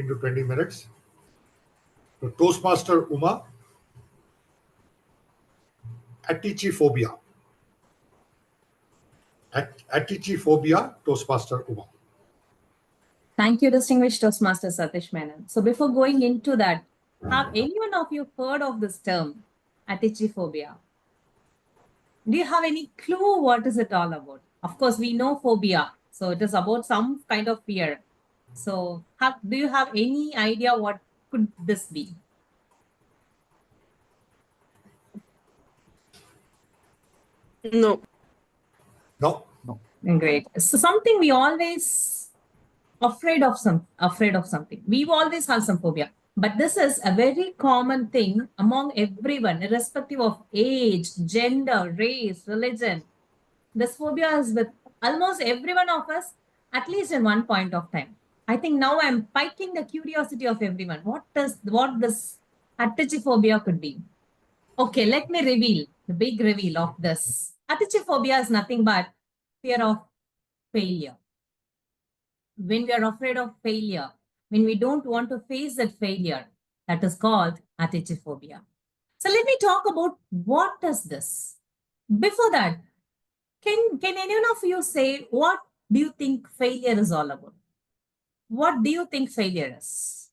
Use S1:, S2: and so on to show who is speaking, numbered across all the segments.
S1: 15 to 20 minutes. So Toastmaster Uma, Atychiphobia. Atychiphobia, Toastmaster Uma.
S2: Thank you, distinguished Toastmaster Satish Menon. So before going into that, have anyone of you heard of this term, Atychiphobia? Do you have any clue what is it all about? Of course, we know phobia. So it is about some kind of fear. So do you have any idea what could this be?
S3: No.
S1: No.
S2: Great. So something we always afraid of something. We always have some phobia. But this is a very common thing among everyone, irrespective of age, gender, race, religion. This phobia is with almost every one of us, at least in one point of time. I think now I'm piking the curiosity of everyone. What this Atychiphobia could be? Okay, let me reveal the big reveal of this. Atychiphobia is nothing but fear of failure. When we are afraid of failure, when we don't want to face that failure, that is called Atychiphobia. So let me talk about what is this. Before that, can anyone of you say what do you think failure is all about? What do you think failure is?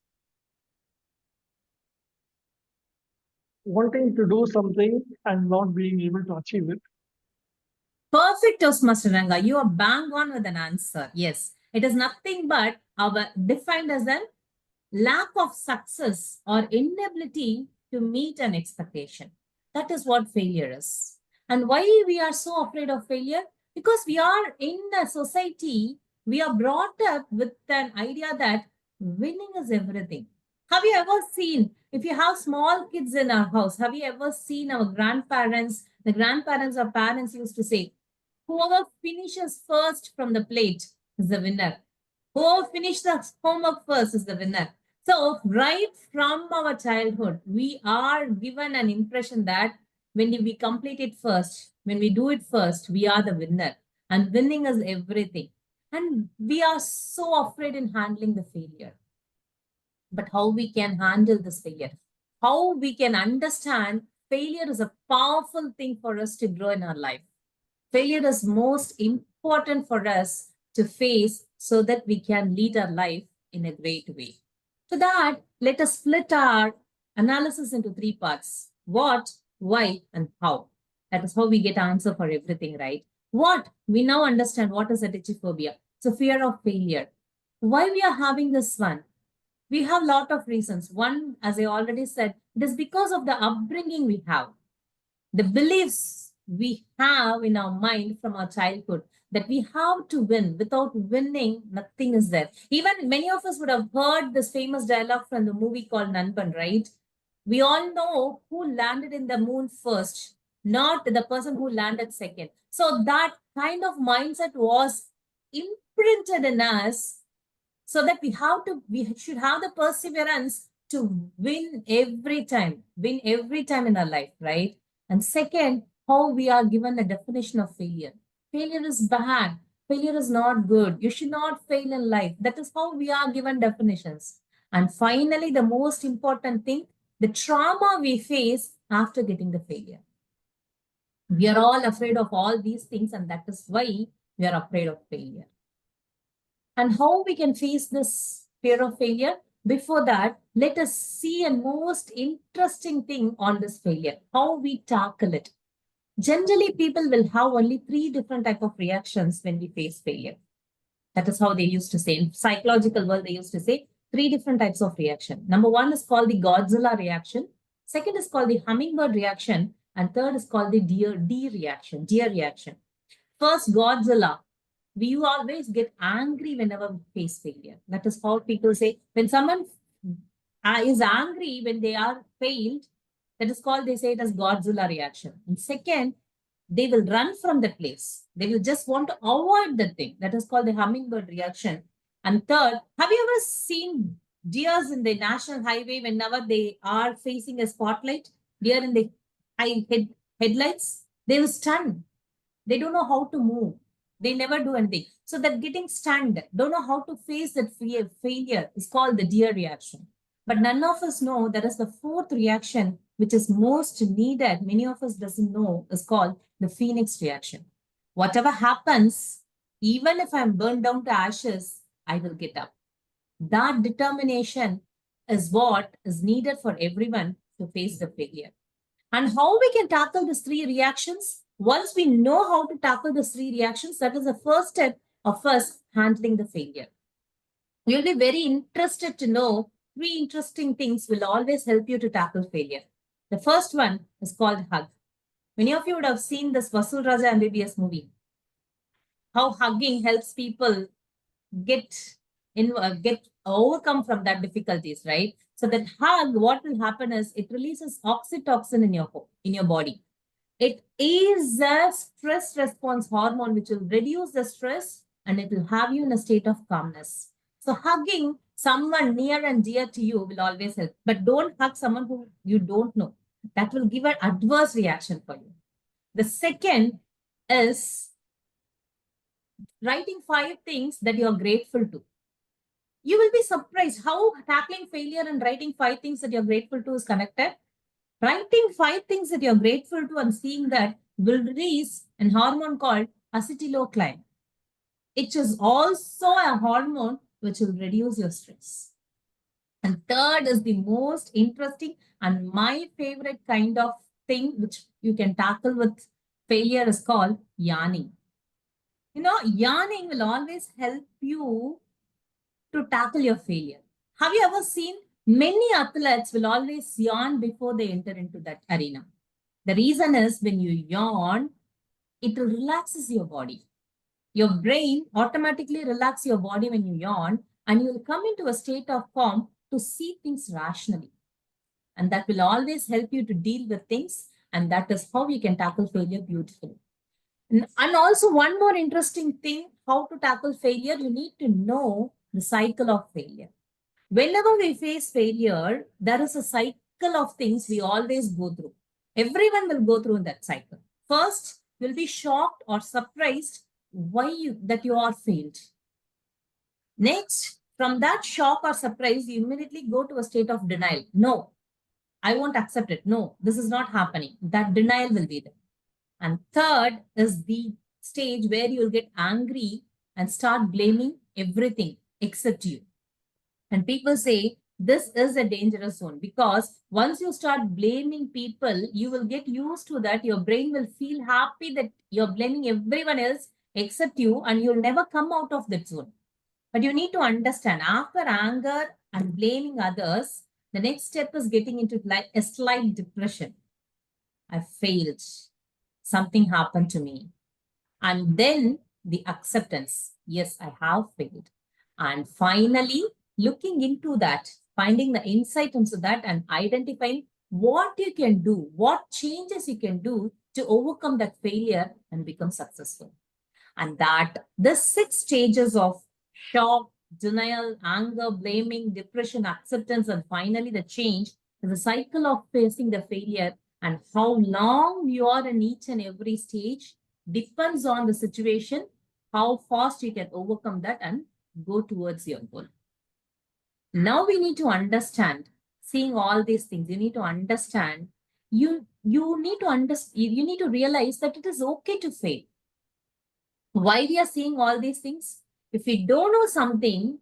S4: Wanting to do something and not being able to achieve it.
S2: Perfect, Toastmaster Ranga. You are bang on with an answer. Yes, it is nothing but defined as a lack of success or inability to meet an expectation. That is what failure is. And why we are so afraid of failure? Because we are in a society, we are brought up with an idea that winning is everything. Have you ever seen, if you have small kids in our house, have you ever seen our grandparents, the grandparents or parents used to say, whoever finishes first from the plate is the winner. Whoever finishes the homework first is the winner. So right from our childhood, we are given an impression that when we complete it first, when we do it first, we are the winner. And winning is everything. And we are so afraid in handling the failure. But how we can handle this failure? How we can understand failure is a powerful thing for us to grow in our life. Failure is most important for us to face so that we can lead our life in a great way. To that, let us split our analysis into three parts. What, why, and how. That is how we get answer for everything, right? What? We now understand what is atychiphobia. It's a fear of failure. Why we are having this one? We have a lot of reasons. One, as I already said, it is because of the upbringing we have. The beliefs we have in our mind from our childhood that we have to win. Without winning, nothing is there. Even many of us would have heard this famous dialogue from the movie called Nanban, right? We all know who landed in the moon first, not the person who landed second. So that kind of mindset was imprinted in us so that we should have the perseverance to win every time in our life, right? And second, how we are given a definition of failure. Failure is bad. Failure is not good. You should not fail in life. That is how we are given definitions. And finally, the most important thing, the trauma we face after getting the failure. We are all afraid of all these things, and that is why we are afraid of failure. And how we can face this fear of failure? Before that, let us see a most interesting thing on this failure, how we tackle it. Generally, people will have only 3 different types of reactions when we face failure. That is how they used to say. In psychological world, they used to say 3 different types of reaction. Number 1 is called the Godzilla reaction. Second is called the hummingbird reaction. And third is called the deer reaction. First, Godzilla. We always get angry whenever we face failure. That is how people say, when someone is angry when they are failed, that is called, they say it as Godzilla reaction. And second, they will run from the place. They will just want to avoid the thing. That is called the hummingbird reaction. And third, have you ever seen deers in the national highway whenever they are facing a spotlight? Deer in the headlights, they will stun. They don't know how to move. They never do anything. So that getting stunned, don't know how to face that failure is called the deer reaction. But none of us know there is the fourth reaction, which is most needed. Many of us doesn't know is called the phoenix reaction. Whatever happens, even if I'm burned down to ashes, I will get up. That determination is what is needed for everyone to face the failure. And how we can tackle these three reactions? Once we know how to tackle these three reactions, that is the first step of us handling the failure. You'll be very interested to know three interesting things will always help you to tackle failure. The first one is called hug. Many of you would have seen this Vasul Raja MBBS movie. How hugging helps people get overcome from that difficulties, right? So that hug, what will happen is it releases oxytocin in your body. It is a stress response hormone which will reduce the stress and it will have you in a state of calmness. So hugging someone near and dear to you will always help, but don't hug someone who you don't know. That will give an adverse reaction for you. The second is writing 5 things that you're grateful to. You will be surprised how tackling failure and writing 5 things that you're grateful to is connected. Writing 5 things that you're grateful to and seeing that will release a hormone called acetylcholine. It is also a hormone which will reduce your stress. And third is the most interesting and my favorite kind of thing which you can tackle with failure is called yarning. You know, yarning will always help you to tackle your failure. Have you ever seen many athletes will always yawn before they enter into that arena? The reason is when you yawn, it relaxes your body. Your brain automatically relaxes your body when you yawn, and you will come into a state of calm to see things rationally. And that will always help you to deal with things. And that is how you can tackle failure beautifully. And also one more interesting thing, how to tackle failure, you need to know the cycle of failure. Whenever we face failure, there is a cycle of things we always go through. Everyone will go through that cycle. First, you'll be shocked or surprised that you are failed. Next, from that shock or surprise, you immediately go to a state of denial. No, I won't accept it. No, this is not happening. That denial will be there. And third is the stage where you'll get angry and start blaming everything except you. And people say this is a dangerous zone because once you start blaming people, you will get used to that. Your brain will feel happy that you're blaming everyone else except you, and you'll never come out of that zone. But you need to understand, after anger and blaming others, the next step is getting into like a slight depression. I failed. Something happened to me. And then the acceptance. Yes, I have failed. And finally, looking into that, finding the insight into that and identifying what you can do, what changes you can do to overcome that failure and become successful. And that the 6 stages of shock, denial, anger, blaming, depression, acceptance, and finally the change is a cycle of facing the failure. And how long you are in each and every stage depends on the situation, how fast you can overcome that and go towards your goal. Now we need to understand, seeing all these things, you need to understand, you need to realize that it is okay to fail. Why we are seeing all these things? If we don't know something,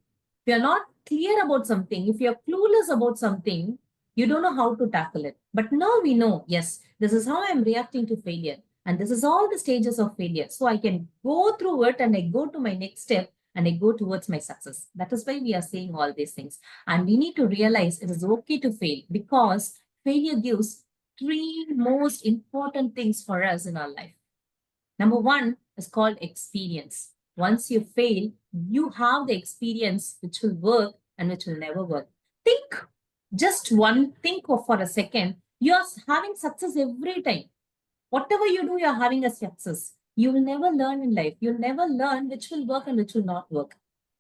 S2: if you're not clear about something, if you're clueless about something, you don't know how to tackle it. But now we know, yes, this is how I'm reacting to failure. And this is all the stages of failure. So I can go through it and I go to my next step and I go towards my success. That is why we are saying all these things. And we need to realize it is okay to fail because failure gives 3 most important things for us in our life. Number 1 is called experience. Once you fail, you have the experience which will work and which will never work. Think for a second. You are having success every time. Whatever you do, you're having a success. You will never learn in life. You'll never learn which will work and which will not work.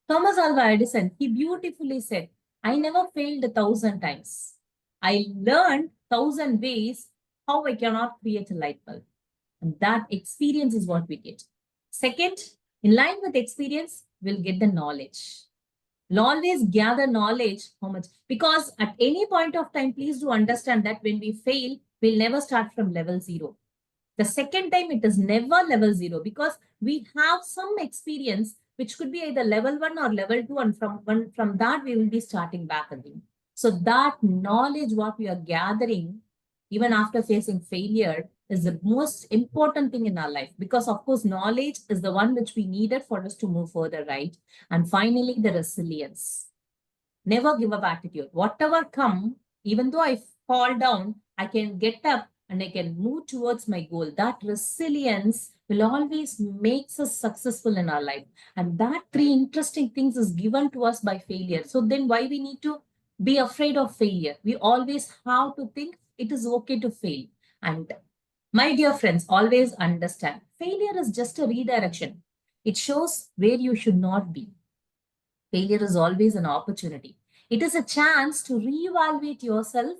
S2: Thomas Alva Edison, he beautifully said, I never failed 1,000 times. I learned 1,000 ways how I cannot create a light bulb. And that experience is what we get. Second, In line with experience, we'll get the knowledge. We'll always gather knowledge, how much, because at any point of time, please do understand that when we fail, we'll never start from level 0. The second time, it is never level 0 because we have some experience which could be either level 1 or level 2, and from that we will be starting back again. So that knowledge what we are gathering even after facing failure is the most important thing in our life, because of course knowledge is the one which we needed for us to move further, right? And finally, the resilience. Never give up attitude. Whatever come, even though I fall down, I can get up and I can move towards my goal. That resilience will always make us successful in our life. And that 3 interesting things is given to us by failure. So then why we need to be afraid of failure? We always have to think it is okay to fail. And my dear friends, always understand, failure is just a redirection. It shows where you should not be. Failure is always an opportunity. It is a chance to reevaluate yourself,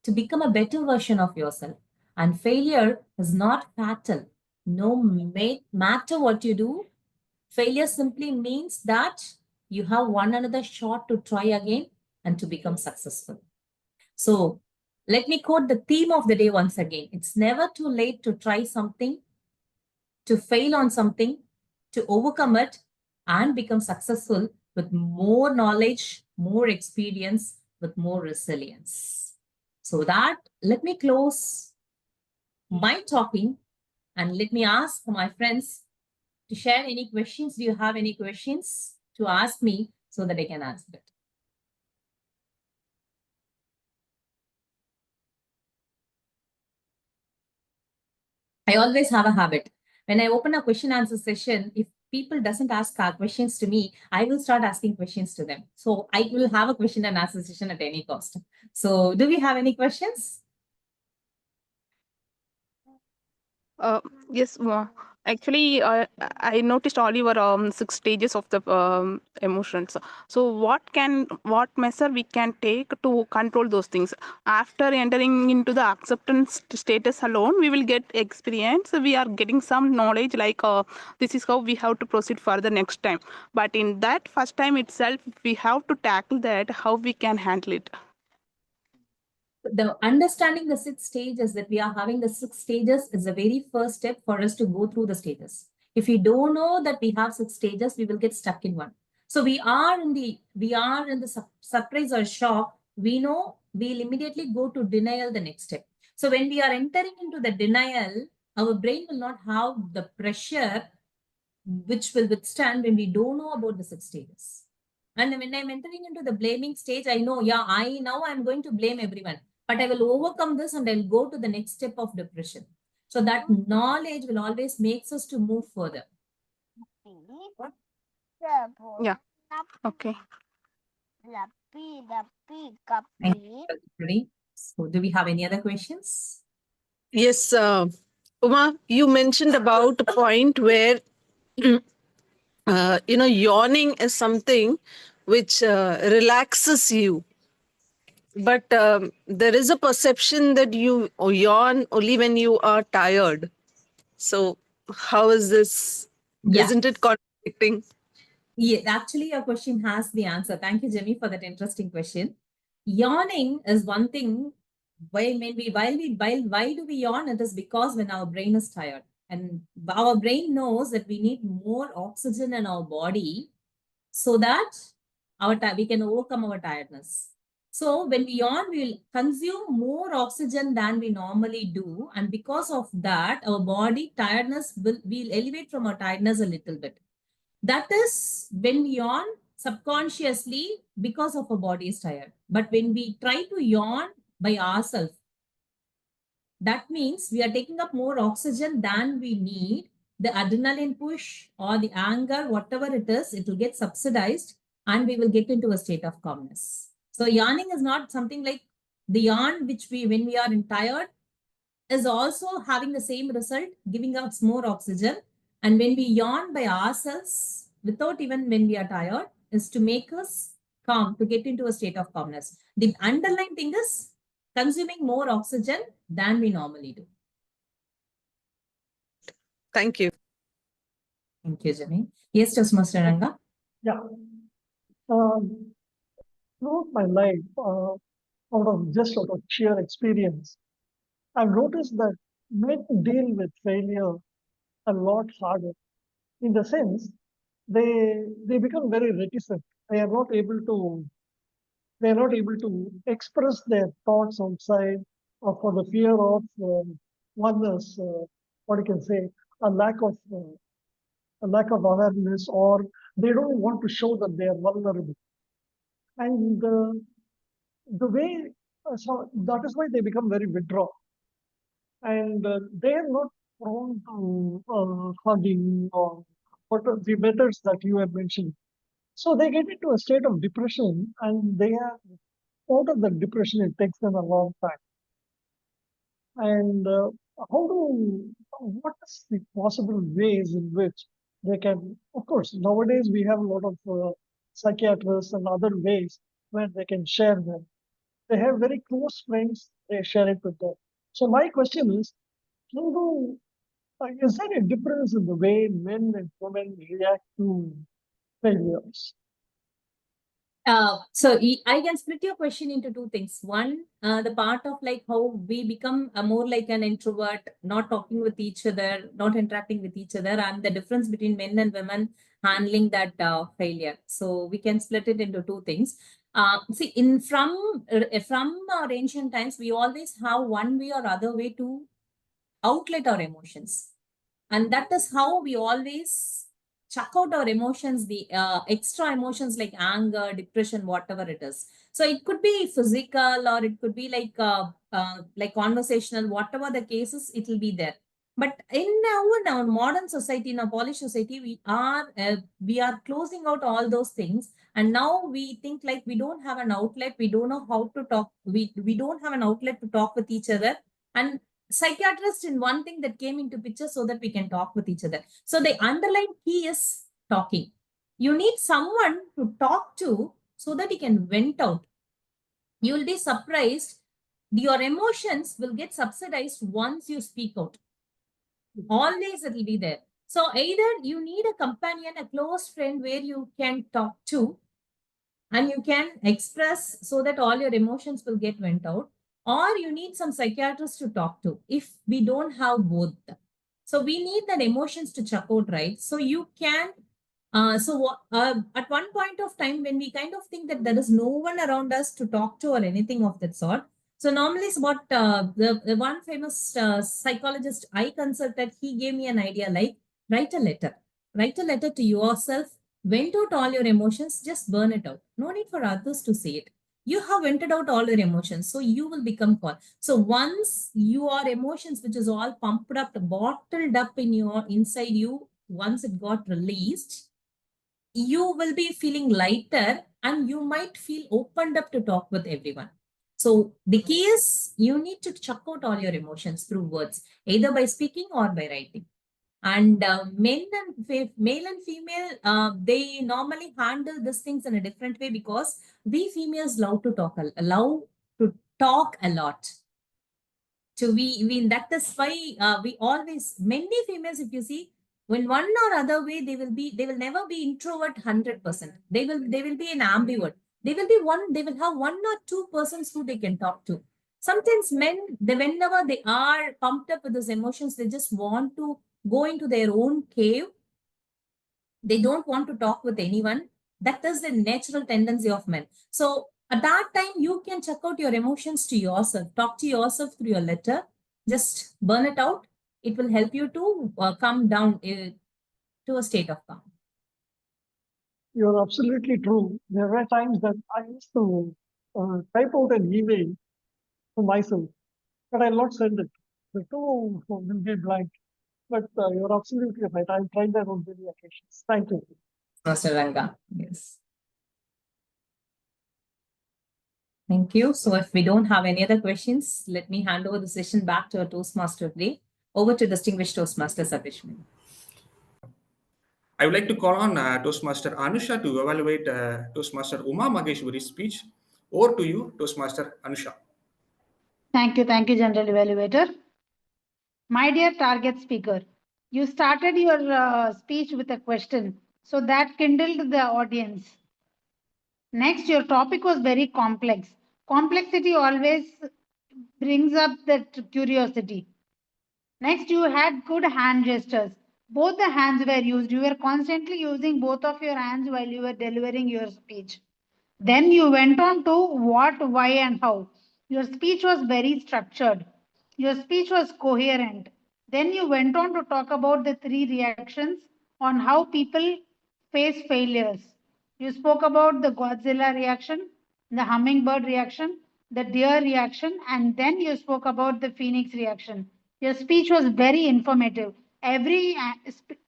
S2: to become a better version of yourself. And failure is not fatal. No matter what you do, failure simply means that you have one another shot to try again and to become successful. So let me quote the theme of the day once again. It's never too late to try something, to fail on something, to overcome it and become successful with more knowledge, more experience, with more resilience. So that, let me close my talking and let me ask my friends to share any questions. Do you have any questions to ask me so that I can answer it? I always have a habit. When I open a question answer session, if people doesn't ask questions to me, I will start asking questions to them. So I will have a question and answer session at any cost. So do we have any questions?
S3: Yes, actually, I noticed all your 6 stages of the emotions. So, what measure we can take to control those things? After entering into the acceptance status alone, we will get experience. We are getting some knowledge, like this is how we have to proceed further next time. But in that first time itself, we have to tackle that. How we can handle it?
S2: The understanding the 6 stages, that we are having the 6 stages, is the very first step for us to go through the stages. If we don't know that we have 6 stages, we will get stuck in one. So we are in the surprise or shock. We know we'll immediately go to denial the next step. So when we are entering into the denial, our brain will not have the pressure which will withstand when we don't know about the 6 stages. And when I'm entering into the blaming stage, I know, yeah, I'm going to blame everyone, but I will overcome this and I'll go to the next step of depression. So that knowledge will always makes us to move further.
S3: Yeah. Okay.
S2: So do we have any other questions?
S5: Yes, Uma, you mentioned about a point where yawning is something which relaxes you. But there is a perception that you yawn only when you are tired. So, how is this?
S2: Yeah.
S5: Isn't it contradicting?
S2: Yeah, actually, your question has the answer. Thank you, Jimmy, for that interesting question. Yawning is one thing. Why do we yawn? It is because when our brain is tired, and our brain knows that we need more oxygen in our body so that we can overcome our tiredness. So when we yawn, we will consume more oxygen than we normally do, and because of that, our body tiredness will elevate from our tiredness a little bit. That is when we yawn subconsciously because of our body is tired. But when we try to yawn by ourselves, that means we are taking up more oxygen than we need. The adrenaline push or the anger, whatever it is, it will get subsidized and we will get into a state of calmness. So yawning is not something like the yawn which when we are tired, is also having the same result, giving us more oxygen. And when we yawn by ourselves, without even when we are tired, is to make us calm, to get into a state of calmness. The underlying thing is consuming more oxygen than we normally do.
S5: Thank you.
S2: Thank you, Jenny. Yes, Toastmaster Ranga.
S4: Yeah. Throughout my life, out of sheer experience, I've noticed that men deal with failure a lot harder. In the sense, they become very reticent. They are not able to they are not able to express their thoughts outside, or for the fear of one's what you can say, a lack of awareness, or they don't want to show that they are vulnerable. And the way so that is why they become very withdrawn, and they are not prone to hugging or what are the methods that you have mentioned. So they get into a state of depression, and they are out of the depression. It takes them a long time. And what is the possible ways in which they can, of course, nowadays we have a lot of psychiatrists and other ways where they can share them. They have very close friends, they share it with them. So my question is, how do, is there a difference in the way men and women react to failures?
S2: I can split your question into two things. One, the part of like how we become more like an introvert, not talking with each other, not interacting with each other, and the difference between men and women handling that failure. So we can split it into two things. See, from our ancient times, we always have one way or other way to outlet our emotions, and that is how we always chuck out our emotions, the extra emotions like anger, depression, whatever it is. So it could be physical, or it could be like conversational, whatever the cases, it will be there. But in our modern society, in a polished society, we are closing out all those things, and now we think like we don't have an outlet, we don't know how to talk, we don't have an outlet to talk with each other. And psychiatrist in one thing that came into picture so that we can talk with each other. So the underlying key is talking. You need someone to talk to so that you can vent out. You will be surprised. Your emotions will get subsidized once you speak out. Always it will be there. So either you need a companion, a close friend where you can talk to and you can express so that all your emotions will get vent out, or you need some psychiatrist to talk to if we don't have both. So we need that emotions to check out, right? So you can, at one point of time when we kind of think that there is no one around us to talk to or anything of that sort. So normally it's what the one famous psychologist I consulted, he gave me an idea like write a letter to yourself, vent out all your emotions, just burn it out. No need for others to say it. You have vented out all your emotions, so you will become calm. So once your emotions, which is all pumped up, bottled up in your inside you, once it got released, you will be feeling lighter and you might feel opened up to talk with everyone. So the key is you need to chuck out all your emotions through words, either by speaking or by writing. And male and female, they normally handle these things in a different way because we females love to talk a lot. So that is why we always, many females, if you see, when one or other way, they will never be introvert 100%. They will be an ambivert. They will have one or two persons who they can talk to. Sometimes men, whenever they are pumped up with those emotions, they just want to go into their own cave. They don't want to talk with anyone. That is the natural tendency of men. So at that time, you can check out your emotions to yourself. Talk to yourself through your letter. Just burn it out. It will help you to come down to a state of calm.
S4: You're absolutely true. There were times that I used to type out an email to myself, but I'll not send it. The two will be blank. But you're absolutely right. I've tried that on many occasions. Thank you.
S2: Master Ranga. Yes. Thank you. So if we don't have any other questions, let me hand over the session back to our Toastmaster today. Over to distinguished Toastmaster Satishman.
S6: I would like to call on Toastmaster Anusha to evaluate Toastmaster Umamaheswari's speech. Over to you, Toastmaster Anusha.
S7: Thank you, General Evaluator. My dear target speaker, You started your speech with a question, so that kindled the audience. Next, your topic was very complex. Complexity always brings up that curiosity. Next, you had good hand gestures. Both the hands were used. You were constantly using both of your hands while you were delivering your speech. Then you went on to what, why, and how. Your speech was very structured. Your speech was coherent. Then you went on to talk about the 3 reactions on how people face failures. You spoke about the Godzilla reaction, the hummingbird reaction, the deer reaction, and then you spoke about the phoenix reaction. Your speech was very informative. Every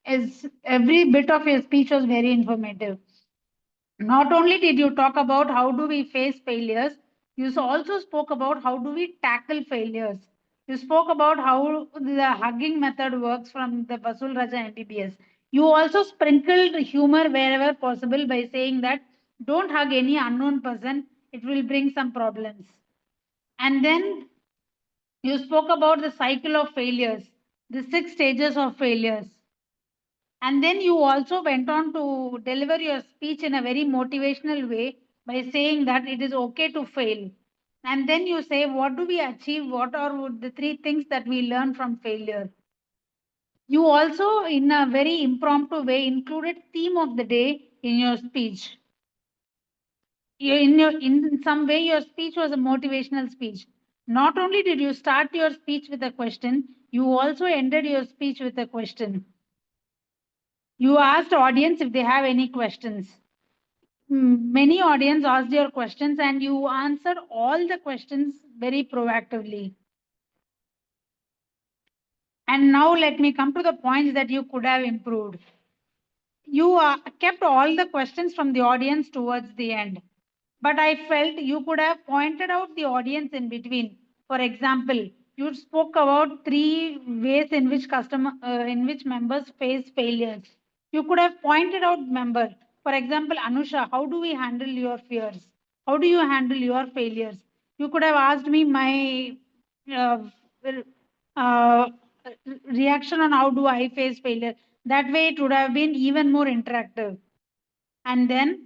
S7: bit of your speech was very informative. Not only did you talk about how do we face failures, you also spoke about how do we tackle failures. You spoke about how the hugging method works from the Vasul Raja MBBS. You also sprinkled humor wherever possible by saying that don't hug any unknown person, it will bring some problems. And then you spoke about the cycle of failures, the 6 stages of failures. And then you also went on to deliver your speech in a very motivational way by saying that it is okay to fail. And then you say, what do we achieve? What are the 3 things that we learn from failure? You also, in a very impromptu way, included theme of the day in your speech. In some way, your speech was a motivational speech. Not only did you start your speech with a question, you also ended your speech with a question. You asked audience if they have any questions. Many audience asked your questions and you answered all the questions very proactively. And now let me come to the points that you could have improved. You kept all the questions from the audience towards the end. But I felt you could have pointed out the audience in between. For example, you spoke about 3 ways in which members face failures. You could have pointed out member. For example, Anusha, how do we handle your fears? How do you handle your failures? You could have asked me my uh, uh, reaction on how do I face failure. That way it would have been even more interactive. And then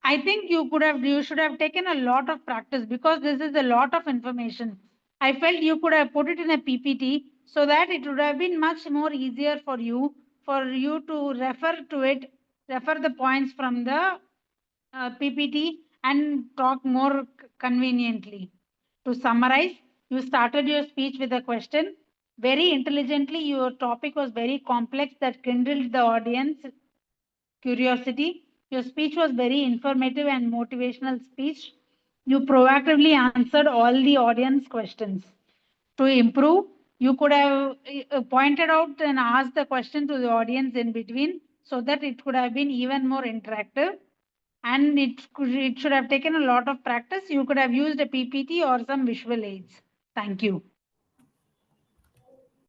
S7: I think you should have taken a lot of practice because this is a lot of information. I felt you could have put it in a PPT so that it would have been much more easier for you to refer to it, refer the points from the PPT and talk more conveniently. To summarize, you started your speech with a question. Very intelligently, your topic was very complex that kindled the audience curiosity. Your speech was very informative and motivational speech. You proactively answered all the audience questions. To improve, you could have pointed out and asked the question to the audience in between so that it could have been even more interactive. And it should have taken a lot of practice. You could have used a PPT or some visual aids. Thank you.